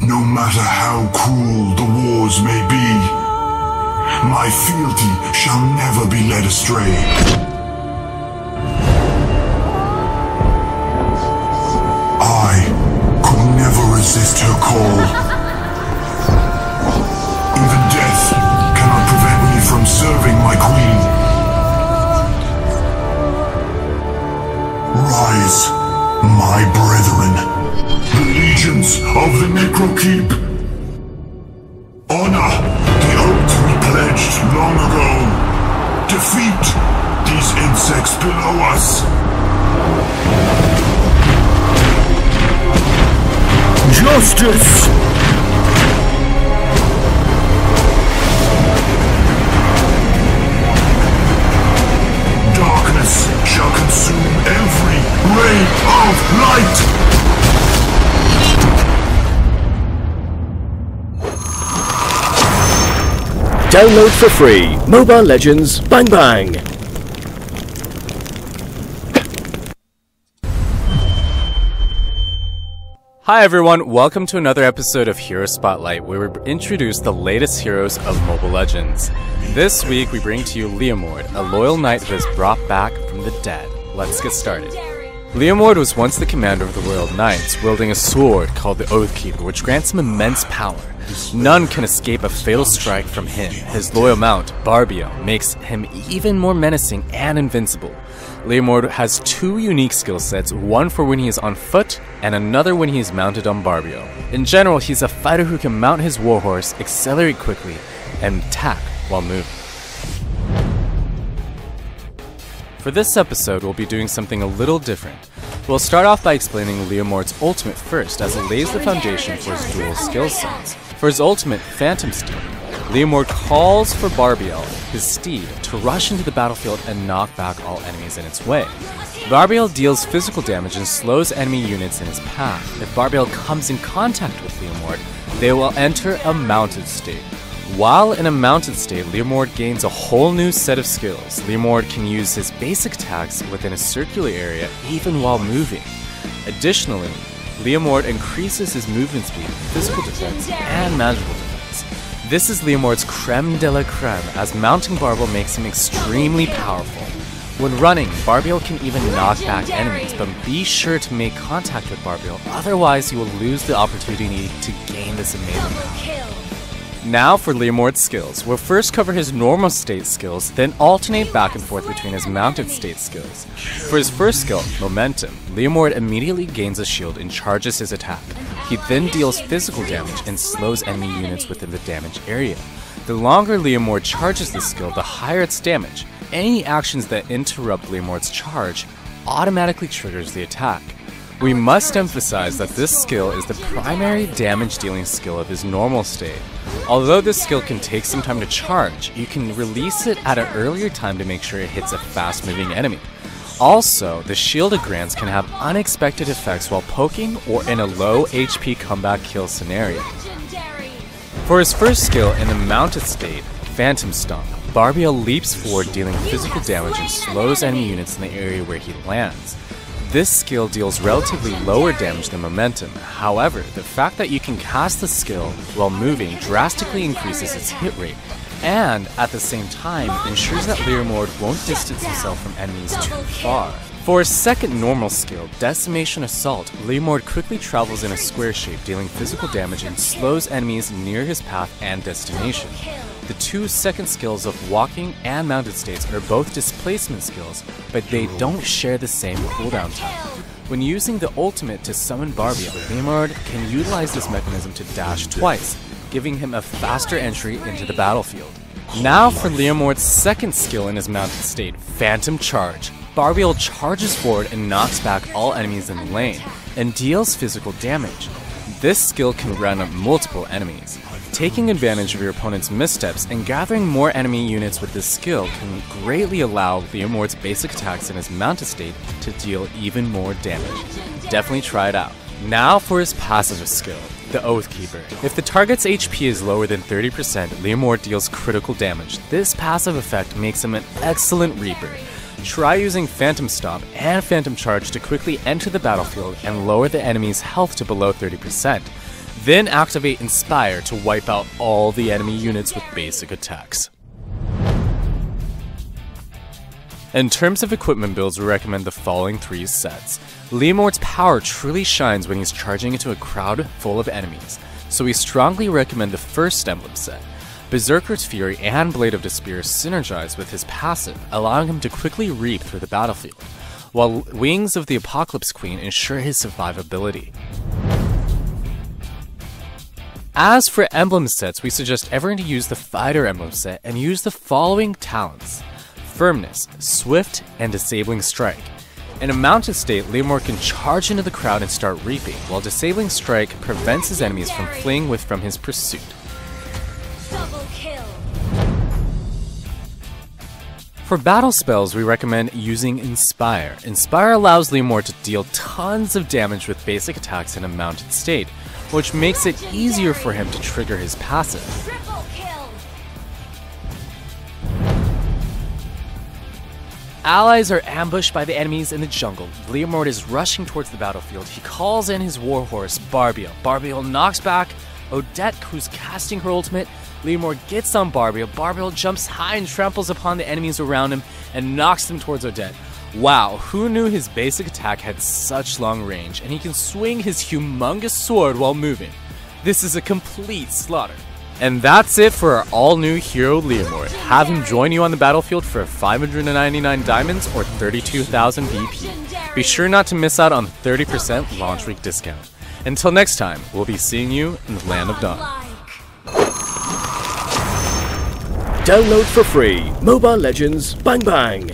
No matter how cruel the wars may be, my fealty shall never be led astray. I could never resist her call. Even death cannot prevent me from serving my queen. Rise, my brethren, the legions of the Necrokeep. Honor the oath we pledged long ago. Defeat these insects below us. Justice! Darkness shall consume every ray of light! Download for free Mobile Legends Bang Bang! Hi everyone, welcome to another episode of Hero Spotlight, where we introduce the latest heroes of Mobile Legends. This week we bring to you Leomord, a loyal knight who is brought back from the dead. Let's get started. Leomord was once the commander of the Royal Knights, wielding a sword called the Oathkeeper, which grants him immense power. None can escape a fatal strike from him. His loyal mount, Barbiel, makes him even more menacing and invincible. Leomord has two unique skill sets, one for when he is on foot, and another when he is mounted on Barbiel. In general, he's a fighter who can mount his warhorse, accelerate quickly, and attack while moving. For this episode, we'll be doing something a little different. We'll start off by explaining Leomord's ultimate first, as it lays the foundation for his dual skill sets. For his ultimate, Phantom Steed, Leomord calls for Barbiel, his steed, to rush into the battlefield and knock back all enemies in its way. Barbiel deals physical damage and slows enemy units in his path. If Barbiel comes in contact with Leomord, they will enter a mounted state. While in a mounted state, Leomord gains a whole new set of skills. Leomord can use his basic attacks within a circular area even while moving. Additionally, Leomord increases his movement speed, physical defense, and magical defense. This is Leomord's creme de la creme, as mounting Barbiel makes him extremely powerful. When running, Barbiel can even knock back enemies, but be sure to make contact with Barbiel, otherwise you will lose the opportunity to gain this amazing power. Now for Leomord's skills. We'll first cover his normal state skills, then alternate back and forth between his mounted state skills. For his first skill, Momentum, Leomord immediately gains a shield and charges his attack. He then deals physical damage and slows enemy units within the damage area. The longer Leomord charges this skill, the higher its damage. Any actions that interrupt Leomord's charge automatically triggers the attack. We must emphasize that this skill is the primary damage dealing skill of his normal state. Although this skill can take some time to charge, you can release it at an earlier time to make sure it hits a fast moving enemy. Also, the shield it grants can have unexpected effects while poking or in a low HP comeback kill scenario. For his first skill in the mounted state, Phantom Stomp, Barbiel leaps forward dealing physical damage and slows enemy units in the area where he lands. This skill deals relatively lower damage than Momentum. However, the fact that you can cast the skill while moving drastically increases its hit rate, and at the same time ensures that Leomord won't distance himself from enemies too far. For his second normal skill, Decimation Assault, Leomord quickly travels in a square shape, dealing physical damage and slows enemies near his path and destination. The two second skills of walking and mounted states are both displacement skills, but they don't share the same cooldown time. When using the ultimate to summon Barbiel, Leomord can utilize this mechanism to dash twice, giving him a faster entry into the battlefield. Now for Leomord's second skill in his mounted state, Phantom Charge. Barbiel charges forward and knocks back all enemies in the lane, and deals physical damage. This skill can run up multiple enemies. Taking advantage of your opponent's missteps and gathering more enemy units with this skill can greatly allow Leomord's basic attacks in his mounted state to deal even more damage. Definitely try it out. Now for his passive skill, the Oathkeeper. If the target's HP is lower than 30%, Leomord deals critical damage. This passive effect makes him an excellent Reaper. Try using Phantom Stomp and Phantom Charge to quickly enter the battlefield and lower the enemy's health to below 30%. Then activate Inspire to wipe out all the enemy units with basic attacks. In terms of equipment builds, we recommend the following 3 sets. Leomord's power truly shines when he's charging into a crowd full of enemies, so we strongly recommend the first emblem set. Berserker's Fury and Blade of Despair synergize with his passive, allowing him to quickly reap through the battlefield, while Wings of the Apocalypse Queen ensure his survivability. As for emblem sets, we suggest everyone to use the Fighter emblem set and use the following talents: Firmness, Swift, and Disabling Strike. In a mounted state, Leomord can charge into the crowd and start reaping, while Disabling Strike prevents his enemies from fleeing from his pursuit. Double kill. For battle spells, we recommend using Inspire. Inspire allows Leomord to deal tons of damage with basic attacks in a mounted state, which makes it easier for him to trigger his passive. Triple kill. Allies are ambushed by the enemies in the jungle. Leomord is rushing towards the battlefield. He calls in his warhorse, Barbiel. Barbiel knocks back Odette, who's casting her ultimate. Leomord gets on Barbiel. Barbiel jumps high and tramples upon the enemies around him and knocks them towards Odette. Wow, who knew his basic attack had such long range, and he can swing his humongous sword while moving. This is a complete slaughter. And that's it for our all-new hero Leomord. Have him join you on the battlefield for 599 diamonds or 32,000 VP. Be sure not to miss out on the 30% launch week discount. Until next time, we'll be seeing you in the Land of Dawn. Download for free Mobile Legends Bang Bang.